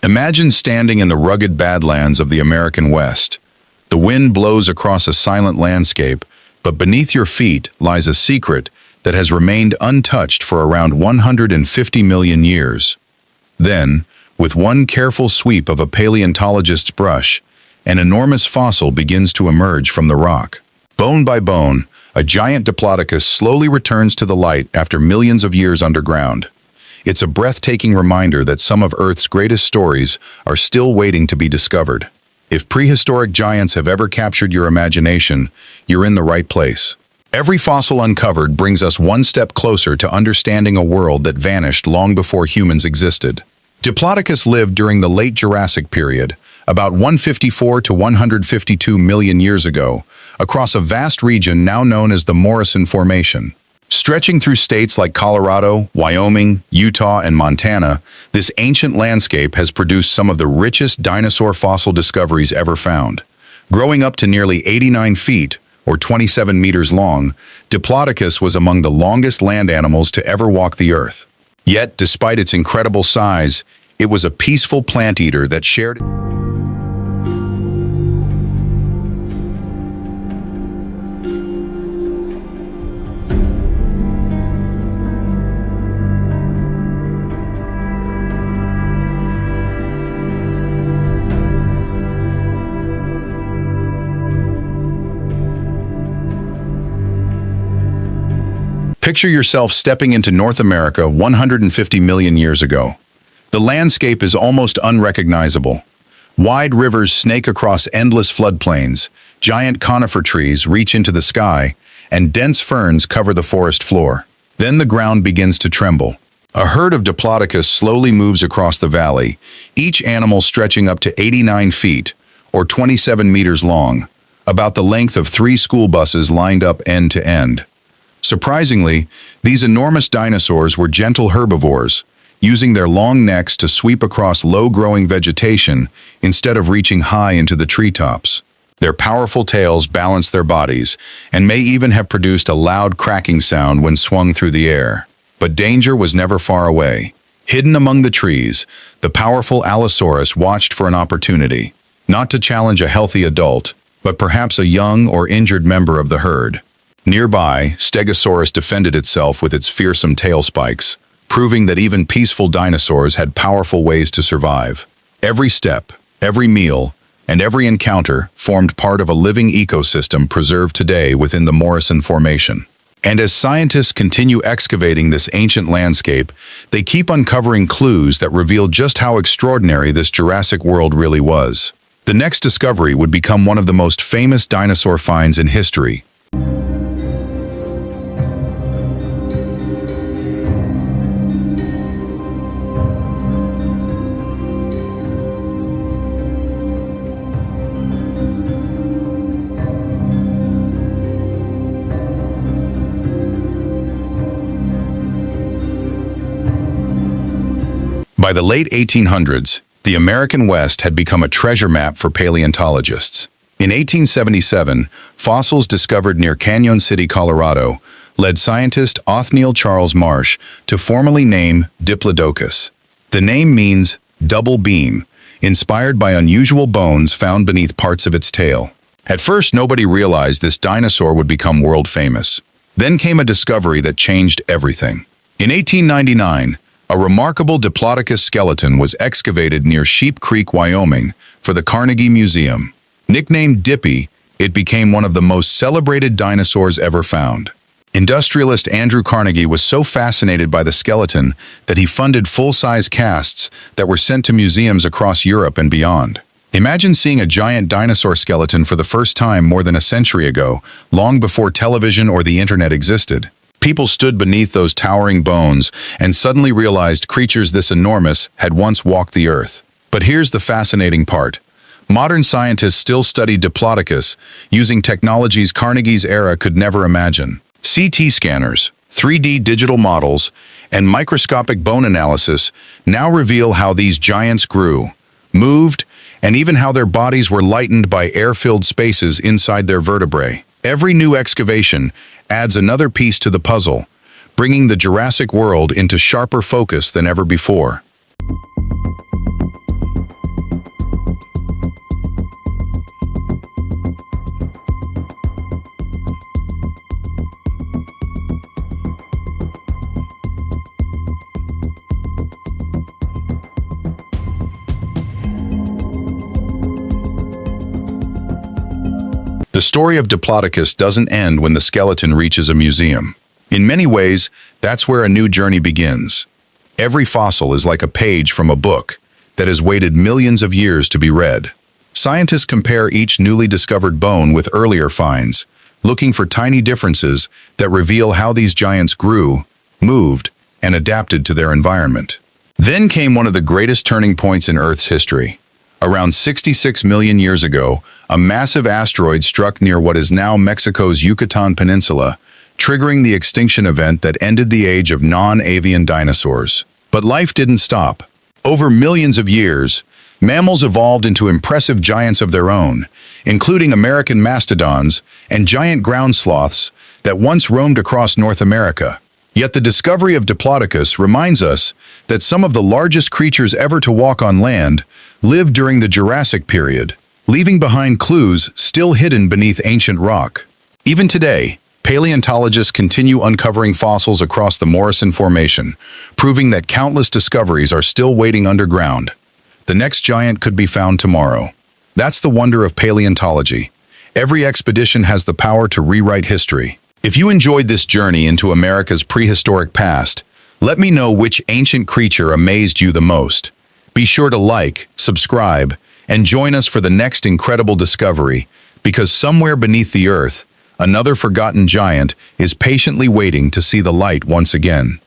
Imagine standing in the rugged badlands of the American West. The wind blows across a silent landscape, but beneath your feet lies a secret that has remained untouched for around 150 million years. Then, with one careful sweep of a paleontologist's brush, an enormous fossil begins to emerge from the rock. Bone by bone, a giant Diplodocus slowly returns to the light after millions of years underground. It's a breathtaking reminder that some of Earth's greatest stories are still waiting to be discovered. If prehistoric giants have ever captured your imagination, you're in the right place. Every fossil uncovered brings us one step closer to understanding a world that vanished long before humans existed. Diplodocus lived during the late Jurassic period, about 154 to 152 million years ago, across a vast region now known as the Morrison Formation. Stretching through states like Colorado, Wyoming, Utah, and Montana, this ancient landscape has produced some of the richest dinosaur fossil discoveries ever found. Growing up to nearly 89 feet, or 27 meters long, Diplodocus was among the longest land animals to ever walk the earth. Yet, despite its incredible size, it was a peaceful plant eater that shared. Picture yourself stepping into North America 150 million years ago. The landscape is almost unrecognizable. Wide rivers snake across endless floodplains, giant conifer trees reach into the sky, and dense ferns cover the forest floor. Then the ground begins to tremble. A herd of Diplodocus slowly moves across the valley, each animal stretching up to 89 feet, or 27 meters long, about the length of 3 school buses lined up end to end. Surprisingly, these enormous dinosaurs were gentle herbivores, using their long necks to sweep across low-growing vegetation instead of reaching high into the treetops. Their powerful tails balanced their bodies and may even have produced a loud cracking sound when swung through the air. But danger was never far away. Hidden among the trees, the powerful Allosaurus watched for an opportunity, not to challenge a healthy adult, but perhaps a young or injured member of the herd. Nearby, Stegosaurus defended itself with its fearsome tail spikes, proving that even peaceful dinosaurs had powerful ways to survive. Every step, every meal, and every encounter formed part of a living ecosystem preserved today within the Morrison Formation. And as scientists continue excavating this ancient landscape, they keep uncovering clues that reveal just how extraordinary this Jurassic world really was. The next discovery would become one of the most famous dinosaur finds in history. By the late 1800s, the American West had become a treasure map for paleontologists. In 1877, fossils discovered near Canyon City, Colorado, led scientist Othniel Charles Marsh to formally name Diplodocus. The name means double beam, inspired by unusual bones found beneath parts of its tail. At first, nobody realized this dinosaur would become world famous. Then came a discovery that changed everything. In 1899, a remarkable Diplodocus skeleton was excavated near Sheep Creek, Wyoming, for the Carnegie Museum. Nicknamed Dippy, it became one of the most celebrated dinosaurs ever found. Industrialist Andrew Carnegie was so fascinated by the skeleton that he funded full-size casts that were sent to museums across Europe and beyond. Imagine seeing a giant dinosaur skeleton for the first time more than a century ago, long before television or the internet existed. People stood beneath those towering bones and suddenly realized creatures this enormous had once walked the earth. But here's the fascinating part. Modern scientists still study Diplodocus using technologies Carnegie's era could never imagine. CT scanners, 3D digital models, and microscopic bone analysis now reveal how these giants grew, moved, and even how their bodies were lightened by air-filled spaces inside their vertebrae. Every new excavation adds another piece to the puzzle, bringing the Jurassic world into sharper focus than ever before. The story of Diplodocus doesn't end when the skeleton reaches a museum. In many ways, that's where a new journey begins. Every fossil is like a page from a book that has waited millions of years to be read. Scientists compare each newly discovered bone with earlier finds, looking for tiny differences that reveal how these giants grew, moved, and adapted to their environment. Then came one of the greatest turning points in Earth's history. Around 66 million years ago, a massive asteroid struck near what is now Mexico's Yucatan Peninsula, triggering the extinction event that ended the age of non-avian dinosaurs. But life didn't stop. Over millions of years, mammals evolved into impressive giants of their own, including American mastodons and giant ground sloths that once roamed across North America. Yet the discovery of Diplodocus reminds us that some of the largest creatures ever to walk on land lived during the Jurassic period, leaving behind clues still hidden beneath ancient rock. Even today, paleontologists continue uncovering fossils across the Morrison Formation, proving that countless discoveries are still waiting underground. The next giant could be found tomorrow. That's the wonder of paleontology. Every expedition has the power to rewrite history. If you enjoyed this journey into America's prehistoric past, let me know which ancient creature amazed you the most. Be sure to like, subscribe, and join us for the next incredible discovery, because somewhere beneath the earth, another forgotten giant is patiently waiting to see the light once again.